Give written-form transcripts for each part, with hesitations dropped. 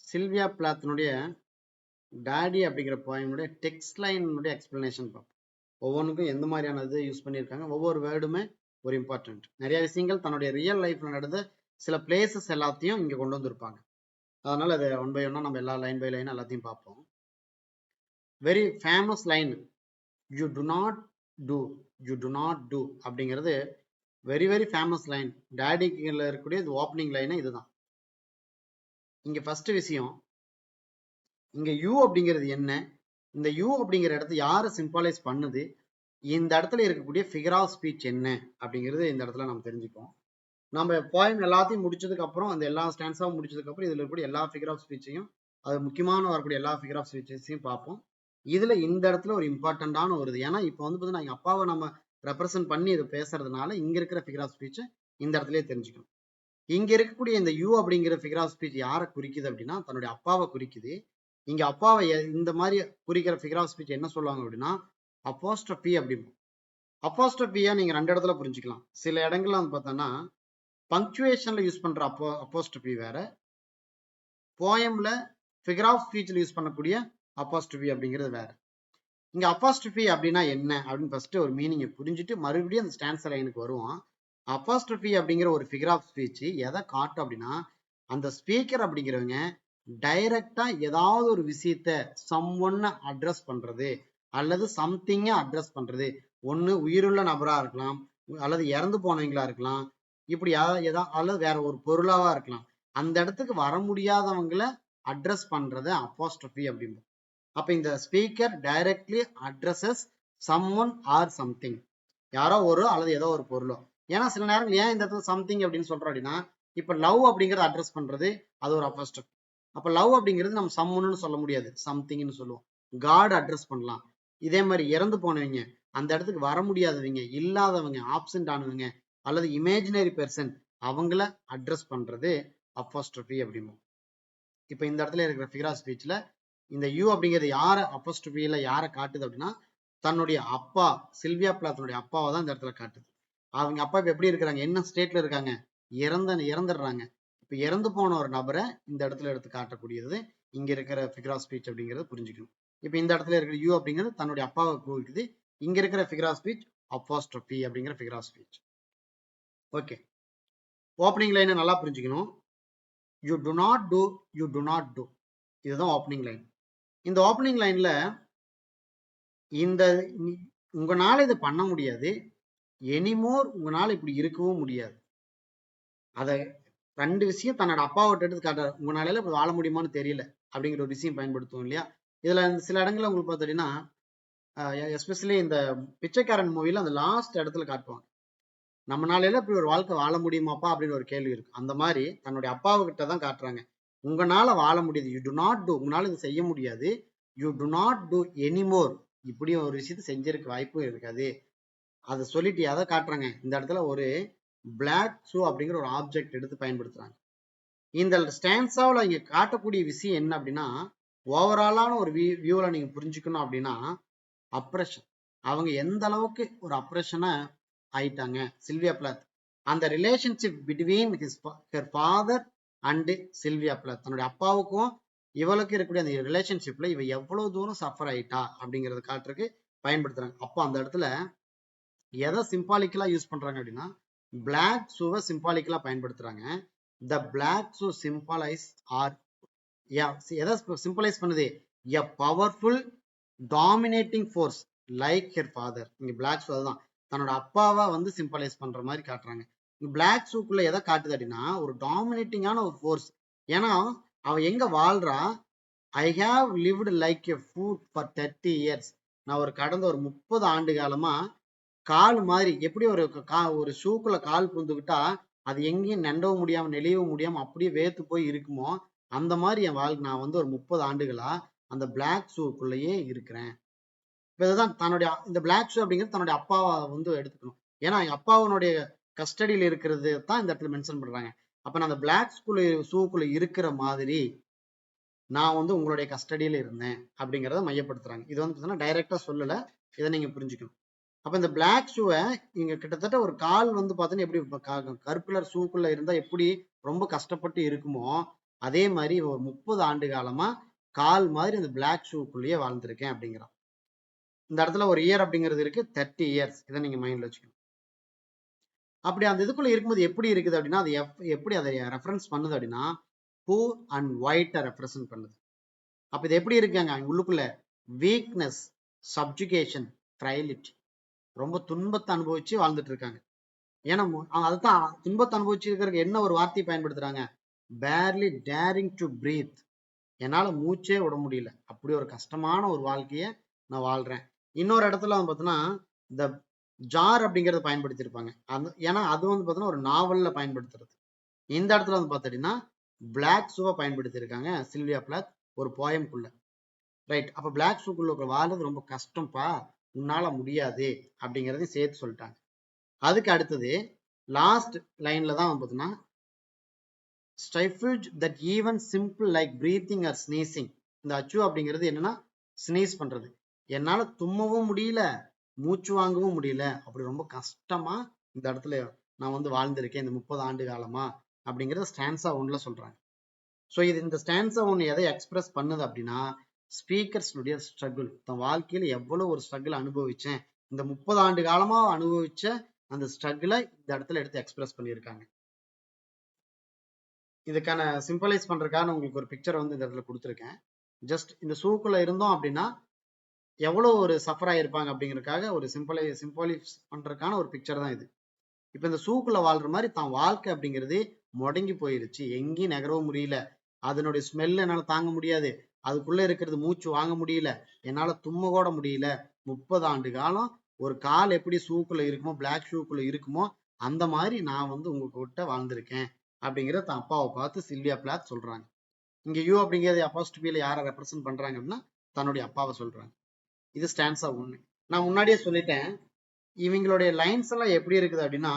Sylvia பிளாத்தினுடைய daddy அப்படிங்கிற போயமுடைய text லைனுடைய explanation பார்ப்போம். ஒவ்வொன்றுக்கும் எந்த மாதிரியான இது யூஸ் பண்ணியிருக்காங்க, ஒவ்வொரு வேர்டுமே ஒரு இம்பார்ட்டன்ட். நிறைய விஷயங்கள் தன்னுடைய ரியல் லைஃப்ல நடந்த சில பிளேசஸ் எல்லாத்தையும் இங்க கொண்டு வந்திருப்பாங்க. அதனால அதை ஒன் பை ஒன்னா நம்ம எல்லா லைன் பை லைன் எல்லாத்தையும் பார்ப்போம். Very famous line, you do not do, you do not do அப்படிங்கிறது வெரி வெரி ஃபேமஸ் லைன். டேடிக்குள்ள இருக்கக்கூடிய இது ஓப்பனிங் லைனே இதுதான். இங்க ஃபர்ஸ்ட் விஷயம், இங்க யூ அப்படிங்கிறது என்ன, இந்த யூ அப்படிங்கிற இடத்த யாரை சிம்பாலைஸ் பண்ணுது, இந்த இடத்துல இருக்கக்கூடிய ஃபிகர் ஆஃப் ஸ்பீச் என்ன அப்படிங்கிறது இந்த இடத்துல நம்ம தெரிஞ்சுப்போம். நம்ம போயம் எல்லாத்தையும் முடிச்சதுக்கு அப்புறம், அந்த எல்லா ஸ்டான்ஸாவும் முடிச்சதுக்கு அப்புறம் இதுல இருக்கக்கூடிய எல்லா ஃபிகர் ஆஃப் ஸ்பீச்சையும், அது முக்கியமான வரக்கூடிய எல்லா ஃபிகர் ஆஃப் ஸ்பீச்சஸையும் பார்ப்போம். இதுல இந்த இடத்துல ஒரு இம்பார்ட்டன்டான ஒரு இது, ஏன்னா இப்போ வந்து பார்த்தீங்கன்னா எங்க அப்பாவை நம்ம ரெப்ரசென்ட் பண்ணி இதை பேசுறதுனால இங்க இருக்கிற ஃபிகர் ஆஃப் ஸ்பீச்சை இந்த இடத்துலயே தெரிஞ்சுக்கணும். இங்க இருக்கக்கூடிய இந்த யூ அப்படிங்கிற ஃபிகர் ஆஃப் ஸ்பீச் யாரை குறிக்குது அப்படின்னா தன்னுடைய அப்பாவை குறிக்குது. இங்க அப்பாவை இந்த மாதிரி குறிக்கிற ஃபிகர் ஆஃப் ஸ்பீச் என்ன சொல்லுவாங்க அப்படின்னா அப்போஸ்ட்ரோபி அப்படிம்போம். அப்போஸ்ட்ரோபியா நீங்க ரெண்டு இடத்துல புரிஞ்சுக்கலாம். சில இடங்கள்ல வந்து பார்த்தோம்னா பங்க்சுவேஷன்ல யூஸ் பண்ற அப்போஸ்ட்ரோபி வேற, போயம்ல ஃபிகர் ஆஃப் ஸ்பீச்ல யூஸ் பண்ணக்கூடிய அப்போஸ்ட்ரோபி அப்படிங்கிறது வேற. இங்க அப்போஸ்ட்ரோபி அப்படின்னா என்ன அப்படின்னு ஃபர்ஸ்ட் ஒரு மீனிங்கை புரிஞ்சுட்டு மறுபடியும் அந்த ஸ்டான்ஸ் லைனுக்கு வருவோம். அப்போஸ்ட்ரோபி அப்படிங்கிற ஒரு ஃபிகர் ஆஃப் ஸ்பீச் எதை காட்டும் அப்படின்னா அந்த ஸ்பீக்கர் அப்படிங்கிறவங்க டைரக்டா ஏதாவது ஒரு விஷயத்த சம்ஒன்ன அட்ரஸ் பண்றது அல்லது சம்திங்க அட்ரஸ் பண்றது. ஒண்ணு உயிருள்ள நபரா இருக்கலாம், அல்லது இறந்து போனவங்களா இருக்கலாம், இப்படி அல்லது வேற ஒரு பொருளாவா இருக்கலாம். அந்த இடத்துக்கு வர முடியாதவங்களை அட்ரஸ் பண்றத அப்போஸ்ட்ரோபி அப்படின்னு. அப்ப இந்த speaker directly addresses someone or something, யாரோ ஒரு அல்லது ஏதோ ஒரு பொருளோ. ஏன்னா சில நேரங்கள் ஏன் இந்த இடத்துல சம்திங் அப்படின்னு சொல்றோம் அப்படின்னா, இப்ப லவ் அப்படிங்கறத அட்ரஸ் பண்றது அது ஒரு அப்போஸ்ட்ரோபி. அப்ப லவ் அப்படிங்கிறது நம்ம சம்ஒன்னு சொல்ல முடியாது, சம்திங்னு சொல்லுவோம். காட் அட்ரஸ் பண்ணலாம். இதே மாதிரி இறந்து போனவங்க, அந்த இடத்துக்கு வர முடியாதவங்க, இல்லாதவங்க, ஆப்சென்ட் ஆனவங்க அல்லது இமேஜினரி பெர்சன், அவங்கள அட்ரஸ் பண்றது அப்போஸ்ட்ரோபி அப்படிம்போம். இப்ப இந்த இடத்துல இருக்கிற ஃபிகர் ஆஃப் ஸ்பீச்ல இந்த யூ அப்படிங்கிறது யார அப்போஸ்ட்ரோபியில யாரை காட்டுது அப்படின்னா தன்னுடைய அப்பா சில்வியா பிளாத்தனுடைய அப்பாவை தான் இந்த இடத்துல காட்டுது. அவங்க அப்பா இப்ப எப்படி இருக்கிறாங்க, என்ன ஸ்டேட்ல இருக்காங்க, இறந்துடுறாங்க. இப்ப இறந்து போன ஒரு நபரை இந்த இடத்துல எடுத்து காட்டக்கூடியது இங்க இருக்கிற ஃபிகர் ஆஃப் ஸ்பீச் அப்படிங்கறத புரிஞ்சுக்கணும். இப்ப இந்த இடத்துல இருக்கிற யூ அப்படிங்கிறது தன்னுடைய அப்பாவை குறிக்குது. இங்க இருக்கிற ஃபிகர் ஆஃப் ஸ்பீச் அப்போஸ்ட்ரோபி அப்படிங்கிற figure of speech. Okay, opening லைனை நல்லா புரிஞ்சுக்கணும். You do not do, you do not do, இதுதான் ஓப்பனிங் லைன். இந்த ஓப்பனிங் லைன்ல இந்த உங்களால இதை பண்ண முடியாது, எனிமோர் உங்களால இப்படி இருக்கவும் முடியாது. அத ரெண்டு விஷயம் தன்னோட அப்பாவோட எடுத்து காட்டுறாரு. உங்களால இப்படி வாழ முடியுமான்னு தெரியல அப்படிங்கிற ஒரு விஷயம் பயன்படுத்துவோம் இல்லையா. இதுல சில இடங்கள்ல உங்களுக்கு பார்த்தீங்கன்னா எஸ்பெஷலி இந்த பிச்சைக்காரன் மூவில அந்த லாஸ்ட் இடத்துல காட்டுவாங்க, நம்மளால இப்படி ஒரு வாழ்க்கை வாழ முடியுமாப்பா அப்படின்னு ஒரு கேள்வி இருக்கு. அந்த மாதிரி தன்னுடைய அப்பாவுக்கிட்ட தான் காட்டுறாங்க, உங்களால வாழ முடியுது, யூ டு நாட் டூ, உங்களால இது செய்ய முடியாது, you do not do anymore, இப்படி ஒரு விஷயத்த செஞ்சிருக்க வாய்ப்பும் இருக்காது. அதை சொல்லிட்டு எதை காட்டுறாங்க, இந்த இடத்துல ஒரு பிளாக் ஷூ அப்படிங்கிற ஒரு ஆப்ஜெக்ட் எடுத்து பயன்படுத்துறாங்க. இந்த ஸ்டான்ஸாவில் இங்க காட்டக்கூடிய விஷயம் என்ன அப்படின்னா, ஓவராலான ஒரு வியூவில் நீங்க புரிஞ்சுக்கணும் அப்படின்னா அப்ரஷன், அவங்க எந்த அளவுக்கு ஒரு அப்ரஷனை ஆயிட்டாங்க சில்வியா பிளாத். அந்த relationship between her father and Sylvia Plath, தன்னுடைய அப்பாவுக்கும் இவளுக்கு இருக்கக்கூடிய அந்த ரிலேஷன்ஷிப்ல இவ எவ்வளவு தூரம் சஃபர் ஆயிட்டா அப்படிங்கறத காட்டுறதுக்கு பயன்படுத்துறாங்க. அப்போ அந்த இடத்துல எதை சிம்பாலிக்கலா யூஸ் பண்றாங்க அப்படின்னா பிளாக் ஷூவை சிம்பாலிக்கலா பயன்படுத்துறாங்க. த பிளாக் ஷூ சிம்பாலைஸ் ஆர் எதை சிம்பலைஸ் பண்ணுது, எ powerful dominating force like her father. இங்க பிளாக் ஷூ அதுதான் தன்னோட அப்பாவை வந்து சிம்பலைஸ் பண்ற மாதிரி காட்டுறாங்க. பிளாக் ஷூக்குள்ள எதை காட்டுது அப்படின்னா ஒரு டாமினேட்டிங்கான ஒரு ஃபோர்ஸ். ஏன்னா அவ எங்க வாழ்றா, I have lived like a foot for 30 years, நான் ஒரு கடந்த ஒரு 30 ஆண்டு காலமா கால் மாதிரி, எப்படி ஒரு ஷூக்குள்ள கால் புந்துக்கிட்டா அது எங்கேயும் நெண்டவும் முடியாம நெளியவும் முடியாம அப்படியே வேத்து போய் இருக்குமோ, அந்த மாதிரி என் வாழ்க்கை நான் வந்து ஒரு 30 ஆண்டுகளா அந்த பிளாக் ஷூக்குள்ளேயே இருக்கிறேன். இப்ப இதுதான் தன்னுடைய இந்த பிளாக் ஷூ அப்படிங்கிறது தன்னுடைய அப்பாவை வந்து எடுத்துக்கணும். ஏன்னா எங்க அப்பாவுடைய கஸ்டடியில் இருக்கிறது தான் இந்த இடத்துல மென்ஷன் பண்றாங்க. அப்ப நான் அந்த பிளாக் ஷூக்குள்ள இருக்கிற மாதிரி நான் வந்து உங்களுடைய கஸ்டடியில இருந்தேன் அப்படிங்கிறத மையப்படுத்துறாங்க. இது வந்து பார்த்தீங்கன்னா டைரக்டா சொல்லல, இதை நீங்க புரிஞ்சுக்கணும். அப்ப இந்த பிளாக் ஷூவை இங்க கிட்டத்தட்ட ஒரு கால் வந்து பார்த்தீங்கன்னா எப்படி கருப்பு கலர் ஷூக்குள்ள இருந்தா எப்படி ரொம்ப கஷ்டப்பட்டு இருக்குமோ அதே மாதிரி ஒரு 30 ஆண்டு காலமா கால் மாதிரி அந்த பிளாக் ஷூக்குள்ளேயே வாழ்ந்திருக்கேன் அப்படிங்கிறான். இந்த இடத்துல ஒரு இயர் அப்படிங்கிறது இருக்கு, 30 இயர்ஸ். இதை நீங்க மைண்ட்ல வச்சுக்கணும். அப்படி அந்த இதுக்குள்ள இருக்கும்போது எப்படி இருக்குது அப்படின்னா, அது எப்படி அதை ரெஃபரன்ஸ் பண்ணுது அப்படின்னா, பூர் அண்ட் ஒயிட்டை ரெப்ரசன்ட் பண்ணுது. அப்ப இது எப்படி இருக்காங்க உள்ளுக்குள்ள? Weakness, subjugation, ஃப்ரைலிட்டி. ரொம்ப துன்பத்தை அனுபவிச்சு வாழ்ந்துட்டு இருக்காங்க. ஏன்னா அதுதான் துன்பத்தை அனுபவிச்சு இருக்கிறதுக்கு என்ன ஒரு வார்த்தையை பயன்படுத்துறாங்க? Barely daring to breath. என்னால மூச்சே விட முடியல, அப்படி ஒரு கஷ்டமான ஒரு வாழ்க்கைய நான் வாழ்றேன். இன்னொரு இடத்துல வந்து பார்த்தோன்னா இந்த ஜார் அப்படிங்கறத பயன்படுத்தியிருப்பாங்க. ஏன்னா அது வந்து பார்த்தோன்னா ஒரு நாவல்ல பயன்படுத்துறது. இந்த இடத்துல வந்து பார்த்தீங்கன்னா பிளாக் ஷூவை பயன்படுத்தியிருக்காங்க சில்வியா பிளாத் ஒரு போயம்குள்ள. ரைட். அப்ப பிளாக் ஷூக்குள்ள வாழ்றது ரொம்ப கஷ்டம்ப்பா, உன்னால முடியாது அப்படிங்கறதையும் சேர்த்து சொல்லிட்டாங்க. அதுக்கு அடுத்தது லாஸ்ட் லைன்ல தான் பார்த்தீங்கன்னா stifled that even simple like breathing or sneezing. இந்த அச்சு அப்படிங்கிறது என்னன்னா ஸ்னீஸ் பண்றது. என்னால தும்மவும் முடியல, மூச்சு வாங்கவும் முடியல, அப்படி ரொம்ப கஷ்டமா இந்த இடத்துல நான் வந்து வாழ்ந்திருக்கேன் இந்த 30 ஆண்டு காலமா அப்படிங்கறத ஸ்டான்ஸா 1ல சொல்றாங்க. ஸோ இது இந்த ஸ்டான்ஸா 1 எதை எக்ஸ்பிரஸ் பண்ணுது அப்படின்னா ஸ்பீக்கர்ஸ்னுடைய ஸ்ட்ரகிள். தன் வாழ்க்கையில எவ்வளவு ஒரு ஸ்ட்ரகிள் அனுபவிச்சேன், இந்த 30 ஆண்டு காலமா அனுபவிச்ச அந்த ஸ்ட்ரகிளை இந்த இடத்துல எடுத்து எக்ஸ்பிரஸ் பண்ணியிருக்காங்க. இதுக்கான சிம்பிளைஸ் பண்றதுக்காக உங்களுக்கு ஒரு பிக்சர் வந்து இந்த இடத்துல கொடுத்துருக்கேன். ஜஸ்ட் இந்த ஷூக்குள்ள இருந்தோம் அப்படின்னா எவ்வளவு ஒரு சஃபர் ஆயிருப்பாங்க அப்படிங்கறதுக்காக ஒரு சிம்பிளைஸ் பண்றதுக்கான ஒரு பிக்சர் தான் இது. இப்ப இந்த ஷூக்குள்ள வாழ்ற மாதிரி தான் வாழ்க்கை அப்படிங்கிறது முடங்கி போயிருச்சு, எங்கேயும் நகரவும் முடியல, அதனுடைய ஸ்மெல் என்னால தாங்க முடியாது, அதுக்குள்ள இருக்கிறது மூச்சு வாங்க முடியல, என்னால தும்ம கூட முடியல. 30 ஆண்டு காலம் ஒரு கால் எப்படி ஷூக்குள்ள இருக்குமோ, பிளாக் ஷூக்குள்ள இருக்குமோ, அந்த மாதிரி நான் வந்து உங்ககிட்ட வாழ்ந்திருக்கேன் அப்படிங்கிற தன் அப்பாவை பார்த்து சில்வியா பிளாத் சொல்றாங்க. இங்க யூ அப்படிங்கிறது அப்போஸ்ட்ரோபியில யாரை ரெப்ரசென்ட் பண்றாங்க அப்படின்னா தன்னுடைய அப்பாவை சொல்றாங்க. இது ஸ்டான்ஸா 1. நான் முன்னாடியே சொல்லிட்டேன், இவங்களுடைய லைன்ஸ் எல்லாம் எப்படி இருக்குது அப்படின்னா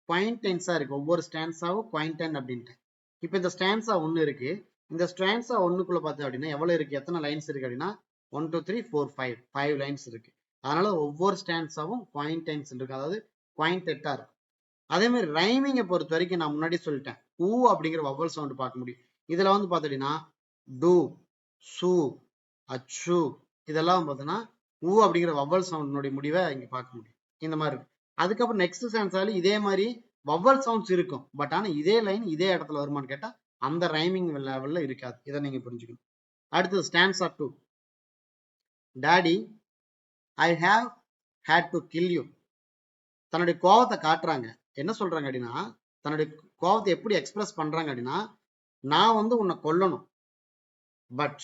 குவைன்டென்ஸா இருக்கு. ஒவ்வொரு ஸ்டான்ஸாவும் குவைன்டன் அப்படின்ட்டு. இப்ப இந்த ஸ்டான்ஸா 1 இருக்கு. இந்த ஸ்டான்ஸா 1க்குள்ள பார்த்தோம் அப்படின்னா எவ்வளவு இருக்கு, எத்தனை லைன்ஸ் இருக்கு அப்படின்னா 1 2 3 4 5 லைன்ஸ் இருக்கு. அதனால ஒவ்வொரு ஸ்டான்ஸாவும் குவைன்டென்ஸ் இருக்கு, அதாவது குவைன்டெட்டா இருக்கு. அதே மாதிரி ரைமிங்கை பொறுத்த வரைக்கும் நான் முன்னாடி சொல்லிட்டேன், ஊ அப்படிங்கிற வவல் சவுண்ட் பார்க்க முடியும். இதுல வந்து பார்த்தீங்கன்னா டு, சு, அச்சு இதெல்லாம் பார்த்தீங்கன்னா ஊ அப்படிங்கிற வவல் சவுண்டினுடைய முடிவை இங்க பார்க்க முடியும். இந்த மாதிரி இருக்கு. அதுக்கப்புறம் நெக்ஸ்ட் ஸ்டான்ஸால இதே மாதிரி வவல் சவுண்ட்ஸ் இருக்கும், பட் ஆனா இதே லைன் இதே இடத்துல வருமானு கேட்டா அந்த ரைமிங் லெவல்ல இருக்காது. இதை நீங்க புரிஞ்சுக்கணும். அடுத்தது stanza 2. Daddy I have had to kill you. தன்னுடைய கோவத்தை காட்டுறாங்க. என்ன சொல்றாங்க அப்படின்னா தன்னுடைய கோவத்தை எப்படி எக்ஸ்பிரஸ் பண்றாங்க அப்படின்னா, நான் வந்து உன்னை கொல்லணும், பட்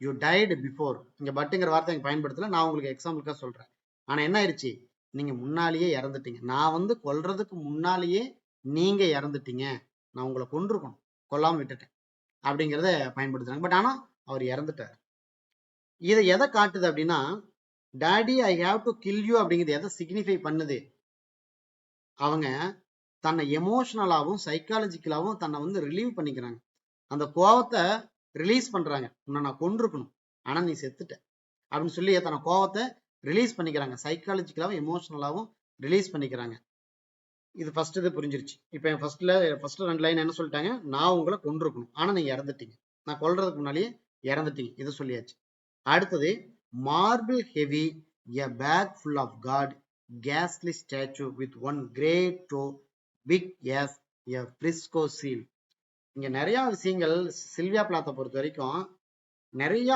யூ டைடு பிஃபோர். இங்க பட்டுங்கிற வார்த்தை பயன்படுத்தல, நான் உங்களுக்கு எக்ஸாம்பிளுக்காக சொல்றேன். ஆனா என்ன ஆயிடுச்சு, நீங்க முன்னாலேயே இறந்துட்டீங்க. நான் வந்து கொல்றதுக்கு முன்னாலேயே நீங்க இறந்துட்டீங்க, நான் உங்களை கொண்டிருக்கணும், கொல்லாம விட்டுட்டேன் அப்படிங்கிறத பயன்படுத்துறாங்க. பட் ஆனா அவர் இறந்துட்டார். இதை எதை காட்டுது அப்படின்னா daddy I have to kill you அப்படிங்கிறது எதை சிக்னிஃபை பண்ணுது? அவங்க தன்னை எமோஷனலாவும் சைக்காலஜிக்கலாவும் தன்னை வந்து ரிலீவ் பண்ணிக்கிறாங்க. அந்த கோவத்தை ரிலீஸ் பண்றாங்க. உன்னை நான் கொண்டிருக்கணும், ஆனா நீ செத்துட்ட அப்படின்னு சொல்லி தன்னை கோவத்தை ரிலீஸ் பண்ணிக்கிறாங்க. சைக்காலஜிக்கலாவும் எமோஷனலாவும் ரிலீஸ் பண்ணிக்கிறாங்க. இது ஃபர்ஸ்ட் இது புரிஞ்சிருச்சு. இப்போ ஃபர்ஸ்ட் 2 லைன் என்ன சொல்லிட்டாங்க, நான் உங்களை கொண்டிருக்கணும், ஆனா நீங்க இறந்துட்டீங்க, நான் கொல்றதுக்கு முன்னாலேயே இறந்துட்டீங்க, இது சொல்லியாச்சு. அடுத்தது marble heavy a bag full of god கேஸ்லி statue with one great toe big as a Frisco seal. இங்க நிறைய விஷயங்கள் சில்வியா பிளாத்தை பொறுத்த வரைக்கும் நிறைய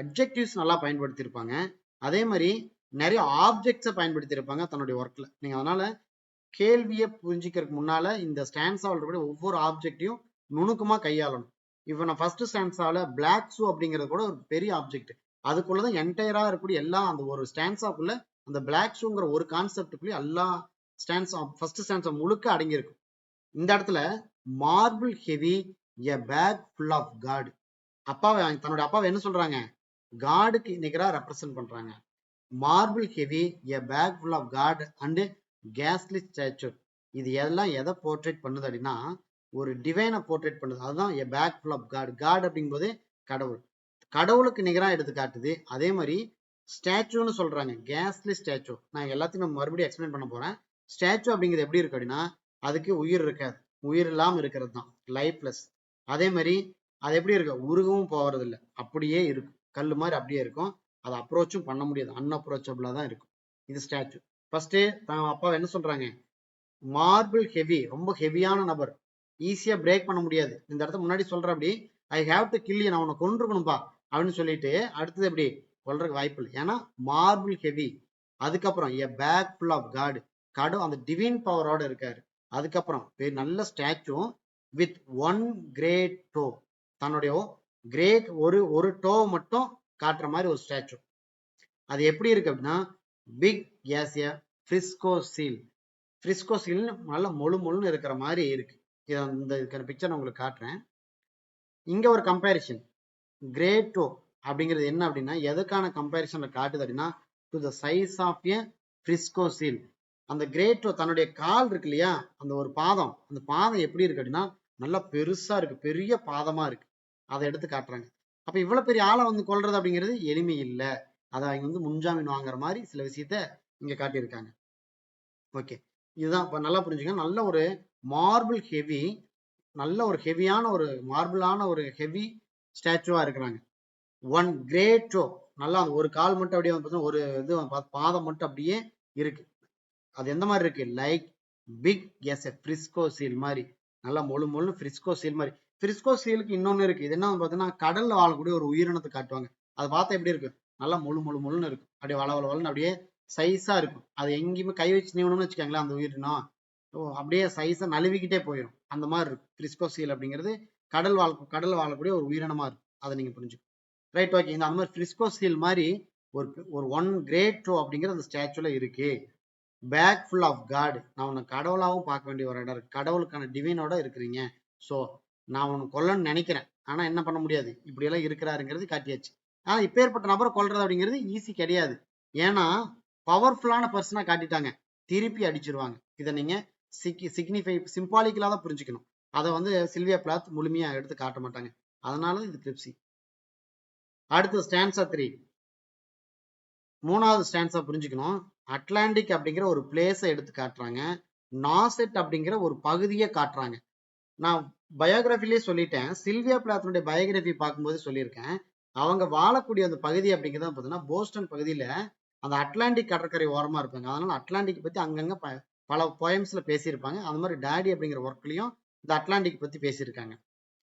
அட்ஜெக்டிவ்ஸ் நல்லா பயன்படுத்தியிருப்பாங்க. அதே மாதிரி நிறைய ஆப்ஜெக்ட்ஸை பயன்படுத்தியிருப்பாங்க தன்னுடைய ஒர்க்ல. நீங்க அதனால கேள்வியை புரிஞ்சுக்கிறதுக்கு முன்னால இந்த ஸ்டான்ஸாவில் இருக்கக்கூடிய ஒவ்வொரு ஆப்ஜெக்டையும் நுணுக்கமா கையாளணும். இப்போ நான் ஃபர்ஸ்ட் ஸ்டான்ஸால பிளாக் ஷூ அப்படிங்கிறது கூட ஒரு பெரிய ஆப்ஜெக்ட். அதுக்குள்ளதான் என்டையரா இருக்கக்கூடிய எல்லாம் அந்த ஒரு ஸ்டான்ஸாக்குள்ள அந்த பிளாக் ஷூங்கிற ஒரு கான்செப்டுக்குள்ளே எல்லா ஸ்டான்ஸா ஃபர்ஸ்ட் ஸ்டான்ஸா முழுக்க அடங்கியிருக்கும். இந்த இடத்துல marble heavy a bag full of god. அப்பாவை தன்னுடைய அப்பாவை என்ன சொல்றாங்க, காடுக்கு நிகரா ரெப்ரசென்ட் பண்றாங்க. Marble heavy a bag full of god and கேஸ்லி ஸ்டாச்சு. இது எல்லாம் எதை போர்ட்ரேட் பண்ணுது அப்படின்னா ஒரு டிவைனை போர்ட்ரேட் பண்ணுது. அதுதான் a bag full of God. God அப்படிங்கும்போது கடவுள், கடவுளுக்கு நிகராக எடுத்து காட்டுது. அதே மாதிரி ஸ்டாச்சுன்னு சொல்றாங்க, கேஸ்லி ஸ்டாச்சு. நான் எல்லாத்தையும் நம்ம மறுபடியும் எக்ஸ்பிளைன் பண்ண போறேன். ஸ்டாச்சு அப்படிங்கிறது எப்படி இருக்கு அப்படின்னா அதுக்கு உயிர் இருக்காது, உயிர் இல்லாம இருக்கிறது தான் லைஃப்லெஸ். அதே மாதிரி அது எப்படி இருக்கு, உருகவும் போறது இல்லை, அப்படியே இருக்கும், கல் மாதிரி அப்படியே இருக்கும். அதை அப்ரோச்சும் பண்ண முடியாது, அன்அப்ரோச்சபிளா தான் இருக்கும். இது ஸ்டாச்சு. ஃபர்ஸ்ட் அப்பா என்ன சொல்றாங்க, மார்பிள் ஹெவி, ரொம்ப ஹெவியான நபர், ஈஸியா பிரேக் பண்ண முடியாது. இந்த இடத்த முன்னாடி சொல்ற அப்படி, I have to kill you, நான் உன்னை கொன்றுக்கணும்பா அப்படின்னு சொல்லிட்டு அடுத்தது எப்படி கொல்றதுக்கு வாய்ப்பு இல்லை, ஏன்னா மார்பிள் ஹெவி. அதுக்கப்புறம் a bag full of god, கடவுள் அந்த டிவைன் பவரோட இருக்காரு. அதுக்கப்புறம் நல்ல statue with one great toe, தன்னுடைய கிரேட் ஒரு டோ மட்டும் காட்டுற மாதிரி ஒரு ஸ்டாச்சு. அது எப்படி இருக்கு அப்படின்னா, big as a Frisco seal, Frisco seal நல்ல மொழுன்னு இருக்கிற மாதிரி இருக்கு. இந்த பிக்சர் உங்களுக்கு காட்டுறேன். இங்க ஒரு கம்பேரிசன், கிரேட் டோ அப்படிங்கிறது என்ன அப்படின்னா, எதுக்கான கம்பேரிசன்ல காட்டுது அப்படின்னா, to the size of a Frisco seal. அந்த கிரேட் டோ தன்னுடைய கால் இருக்கு இல்லையா, அந்த ஒரு பாதம், அந்த பாதம் எப்படி இருக்கு அப்படின்னா நல்லா பெருசா இருக்கு, பெரிய பாதமா இருக்கு. அதை எடுத்து காட்டுறாங்க. அப்ப இவ்வளவு பெரிய ஆளை வந்து கொல்றது அப்படிங்கிறது எளிமை இல்லை. அதை அவங்க வந்து முன்ஜாமீன் வாங்குற மாதிரி சில விஷயத்த இங்க காட்டியிருக்காங்க. ஓகே, இதுதான் இப்ப நல்லா புரிஞ்சுக்கணும். நல்ல ஒரு மார்பிள் ஹெவி, நல்ல ஒரு ஹெவியான ஒரு மார்பிளான ஒரு ஹெவி ஸ்டாச்சுவா இருக்கிறாங்க. ஒன் கிரேட் டோ, நல்லா ஒரு கால் மட்டும் அப்படியே வந்து ஒரு இது பாதம் மட்டும் அப்படியே இருக்கு. அது எந்த மாதிரி இருக்கு, like big as a Frisco seal மாதிரி, நல்லா மொழு ஃப்ரிஸ்கோ சீல் மாதிரி. ஃப்ரிஸ்கோ சீலுக்கு இன்னொன்னு இருக்கு, இது என்ன பார்த்தீங்கன்னா கடல்ல வாழக்கூடிய ஒரு உயிரினத்தை காட்டுவாங்க. அதை பார்த்தா எப்படி இருக்கு, நல்லா மொழுன்னு இருக்கும், அப்படியே வளவளன்னு அப்படியே சைஸா இருக்கும். அது எங்கேயுமே கை வச்சு நீவணும்னு வச்சுக்கோங்களேன், அந்த உயிரினம் அப்படியே சைஸா நழுவிக்கிட்டே போயிடும். அந்த மாதிரி இருக்கு ஃப்ரிஸ்கோ சீல் அப்படிங்கிறது, கடல் வாழக்கூடிய ஒரு உயிரினமா இருக்கும். அதை நீங்க புரிஞ்சுக்கணும். Right, okay. இந்த அந்த மாதிரி ஃப்ரிஸ்கோ சீல் மாதிரி ஒரு ஒன் கிரேட் டோ அப்படிங்கிற அந்த ஸ்டாச்சுல இருக்கு. பேக் ஃபுல் ஆஃப் காட், நான் உன்னை கடவுளாகவும் பார்க்க வேண்டிய ஒரு இடம் இருக்கு, கடவுளுக்கான டிவைனோட இருக்கிறீங்க. ஸோ நான் உன்னை கொல்லன்னு நினைக்கிறேன், ஆனா என்ன பண்ண முடியாது, இப்படி எல்லாம் இருக்கிறாருங்கிறது காட்டியாச்சு. ஆனா இப்பேற்பட்ட நபரை கொல்றது அப்படிங்கிறது ஈஸி கிடையாது, ஏன்னா பவர்ஃபுல்லான பர்சனா காட்டிட்டாங்க, திருப்பி அடிச்சிருவாங்க. இதை நீங்க சிக்னிஃபை சிம்பாலிக்கலா தான் புரிஞ்சுக்கணும். அதை வந்து சில்வியா பிளாத் முழுமையா எடுத்து காட்ட மாட்டாங்க, அதனால இது கிரிப்சி. அடுத்து ஸ்டான்சா 3, மூணாவது ஸ்டான்ஸா புரிஞ்சுக்கணும். அட்லாண்டிக் அப்படிங்கிற ஒரு பிளேஸை எடுத்து காட்டுறாங்க, நாசெட் அப்படிங்கிற ஒரு பகுதியை காட்டுறாங்க. நான் பயோகிராஃபிலேயே சொல்லிட்டேன், சில்வியா பிளாத்தனுடைய பயோகிராஃபி பார்க்கும்போது சொல்லியிருக்கேன், அவங்க வாழக்கூடிய அந்த பகுதி அப்படிங்கிறத பார்த்தீங்கன்னா போஸ்டன் பகுதியில அந்த அட்லாண்டிக் கடற்கரை ஓரமா இருப்பாங்க. அதனால அட்லாண்டிக் பத்தி அங்கங்க பல போயம்ஸ்ல பேசியிருப்பாங்க. அந்த மாதிரி டாடி அப்படிங்கிற ஒர்க்லயும் இந்த அட்லாண்டிக் பத்தி பேசியிருக்காங்க.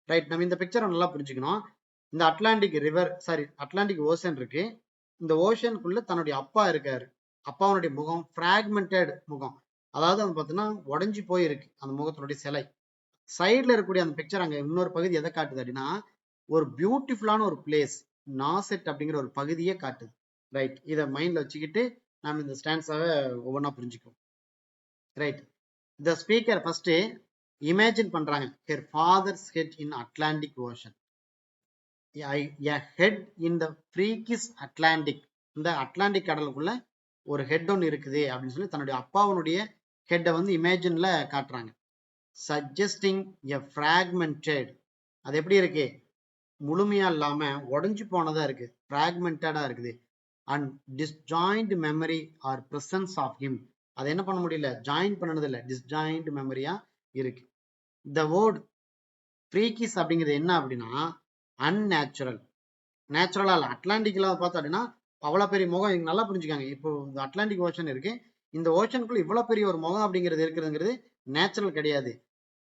ரைட், நம்ம இந்த பிக்சரை நல்லா புரிஞ்சுக்கணும். இந்த Atlantic river, sorry Atlantic ocean இருக்கு. இந்த ஓஷனுக்குள்ள தன்னுடைய அப்பா இருக்காரு. அப்பாவுடைய முகம் பிராக்மெண்டட் முகம், அதாவது அது பார்த்தீங்கன்னா உடஞ்சி போயிருக்கு அந்த முகத்தினுடைய சிலை. சைட்ல இருக்கக்கூடிய அந்த பிக்சர், அங்க இன்னொரு பகுதி எதை காட்டுது அப்படின்னா, ஒரு பியூட்டிஃபுல்லான ஒரு பிளேஸ், நாசெட் அப்படிங்கிற ஒரு பகுதியே காட்டுது. ரைட், இதை மைண்ட்ல வச்சுக்கிட்டு நம்ம இந்த ஸ்டான்ஸாவை ஒவ்வொன்றா புரிஞ்சுக்குவோம். ரைட், இந்த ஸ்பீக்கர் ஃபர்ஸ்ட் இமேஜின் பண்றாங்க, her father's head in Atlantic ocean, a head in the freakish Atlantic, இந்த அட்லாண்டிக் கடலுக்குள்ள ஒரு ஹெட் ஒன்று இருக்குது அப்படின்னு சொல்லி தன்னுடைய அப்பாவுடைய ஹெட்டை வந்து இமேஜின்ல காட்டுறாங்க. சஜஸ்டிங் எ ஃப்ராக்மெண்டட், அது எப்படி இருக்கு, முழுமையா இல்லாம உடஞ்சு போனதா இருக்கு, ஃப்ராக்மெண்டடா இருக்குது. And disjoint memory or presence of him, அதை என்ன பண்ண முடியல, ஜாயின் பண்ணது இல்லை, டிஸ்ஜாயிண்ட் மெமரியா இருக்கு. த வேர்ட் ஃப்ரீக்கிஸ் அப்படிங்கிறது என்ன அப்படின்னா அன்நேச்சுரல், நேச்சுரலா இல்லை. அட்லாண்டிக்ல பார்த்தோம் அப்படின்னா அவ்வளவு பெரிய முகம், நல்லா புரிஞ்சுக்காங்க. இப்போ இந்த அட்லாண்டிக் ஓஷன் இருக்கு, இந்த ஓஷனுக்குள்ள இவ்வளவு பெரிய ஒரு முகம் அப்படிங்கிறது இருக்கிறதுங்கிறது நேச்சுரல் கிடையாது,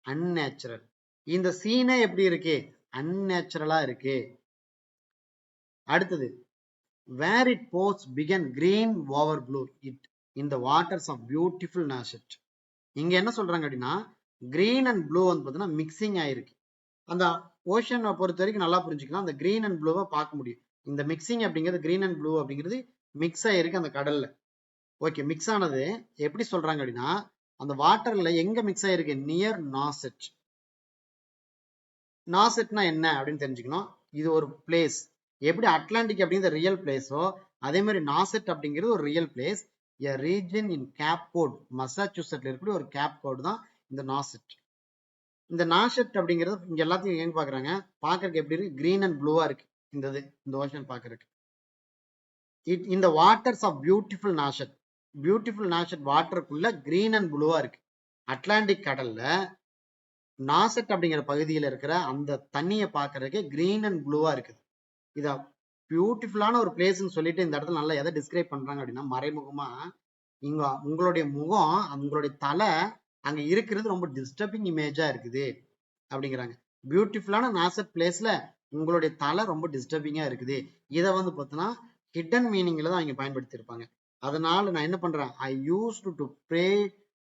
அன்நேச்சுரல். இந்த சீனே எப்படி இருக்கு, அன்நேச்சுரலா இருக்கு. அடுத்தது, where it pose began green over blue it in the waters of beautiful Nauset. இங்க என்ன சொல்றாங்க அப்படின்னா, கிரீன் அண்ட் ப்ளூ வந்து பார்த்தீங்கன்னா மிக்சிங் ஆயிருக்கு. அந்த ஓஷனை பொறுத்த வரைக்கும் நல்லா புரிஞ்சுக்கலாம், அந்த கிரீன் அண்ட் ப்ளூவை பார்க்க முடியும். இந்த மிக்சிங் அப்படிங்கிறது கிரீன் அண்ட் ப்ளூ அப்படிங்கிறது மிக்ஸ் ஆயிருக்கு அந்த கடல்ல. ஓகே, மிக்ஸ் ஆனது எப்படி சொல்றாங்க அப்படின்னா, அந்த வாட்டர்ல எங்க மிக்ஸ் ஆயிருக்கு, நியர் நாசெட். நாசெட்னா என்ன அப்படின்னு தெரிஞ்சுக்கணும். இது ஒரு பிளேஸ், எப்படி அட்லாண்டிக் அப்படிங்கிற ரியல் பிளேஸோ அதே மாதிரி நாசெட் அப்படிங்கிறது ஒரு real place. A region in Cape Cod, மசாச்சூசெட்ல இருக்கக்கூடிய ஒரு கேப் கோட் தான் இந்த நாசெட். இந்த நாசெட் அப்படிங்கிறது இங்க எல்லாத்தையும் எங்க பாக்குறாங்க, பாக்குறதுக்கு எப்படி இருக்கு, கிரீன் அண்ட் ப்ளூவா இருக்கு. இந்த ஓஷன் பாக்குறதுக்கு இந்த waters of beautiful Nauset, beautiful Nauset வாட்டருக்குள்ள கிரீன் அண்ட் ப்ளூவா இருக்கு. அட்லாண்டிக் கடல்ல நாசெட் அப்படிங்கிற பகுதியில் இருக்கிற அந்த தண்ணியை பார்க்கறதுக்கு கிரீன் அண்ட் ப்ளூவா இருக்குது. இத பியூட்டிஃபுல்லான ஒரு பிளேஸ்ன்னு சொல்லிட்டு இந்த இடத்துல நல்லா எதை டிஸ்கிரைப் பண்றாங்க அப்படின்னா, மறைமுகமா இங்க உங்களுடைய முகம், உங்களுடைய தலை அங்க இருக்கிறது ரொம்ப டிஸ்டர்பிங் இமேஜா இருக்குது அப்படிங்கிறாங்க. பியூட்டிஃபுல்லான நாசெட் பிளேஸ்ல உங்களுடைய தலை ரொம்ப டிஸ்டர்பிங்கா இருக்குது. இதை வந்து பார்த்தோன்னா ஹிடன் மீனிங்ல தான் அவங்க பயன்படுத்தி இருப்பாங்க. அதனால நான் என்ன பண்றேன், I use to pray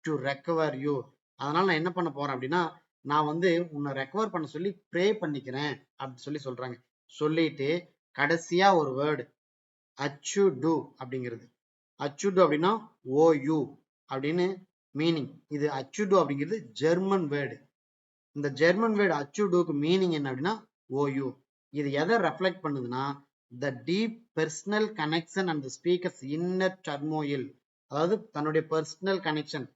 to recover you. அதனால நான் என்ன பண்ண போறேன் அப்படின்னா, நான் வந்து உன்னை ரெக்கவர் பண்ண சொல்லி ப்ரே பண்ணிக்கிறேன் அப்படின்னு சொல்லி சொல்றாங்க. சொல்லிட்டு கடைசியா ஒரு வேர்டு அச்சுடு அப்படிங்கிறது. அச்சுடு அப்படின்னா ஓயு அப்படின்னு மீனிங். இது அச்சுடு அப்படிங்கிறது ஜெர்மன் வேர்டு. இந்த ஜெர்மன் வேர்டு அச்சுடுக்கு மீனிங் என்ன அப்படின்னா ஓயு. இது எதை ரெஃப்ளெக்ட் பண்ணுதுன்னா, the deep personal connection and speaker's inner turmoil. அதாவது தன்னுடைய பர்சனல் கனெக்ஷன்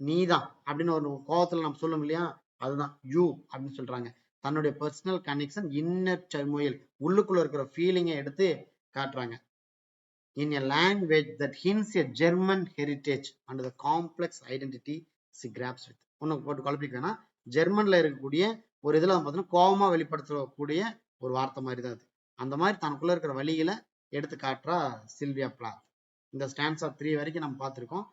நீதான் அப்படின்னு ஒரு கோவத்துல நம்ம சொல்லும் இல்லையா, அதுதான் யூ அப்படின்னு சொல்றாங்க. தன்னுடைய பர்சனல் கனெக்ஷன் இன்னர் டர்மோயில், உள்ளுக்குள்ள இருக்கிற ஃபீலிங்கை எடுத்து காட்டுறாங்க. In a language that hints a German heritage and the complex identity she grabs with. ஒன்று போட்டு குழப்பிக்கன்னா, ஜெர்மன்ல இருக்கக்கூடிய ஒரு இதில் பார்த்தீங்கன்னா கோபமா வெளிப்படுத்தக்கூடிய ஒரு வார்த்தை மாதிரி தான் அது. அந்த மாதிரி தனக்குள்ள இருக்கிற வழிகளை எடுத்து காட்டுறா சில்வியா பிளாத். இந்த ஸ்டான்ஸா 3 வரைக்கும் நம்ம பார்த்துருக்கோம்.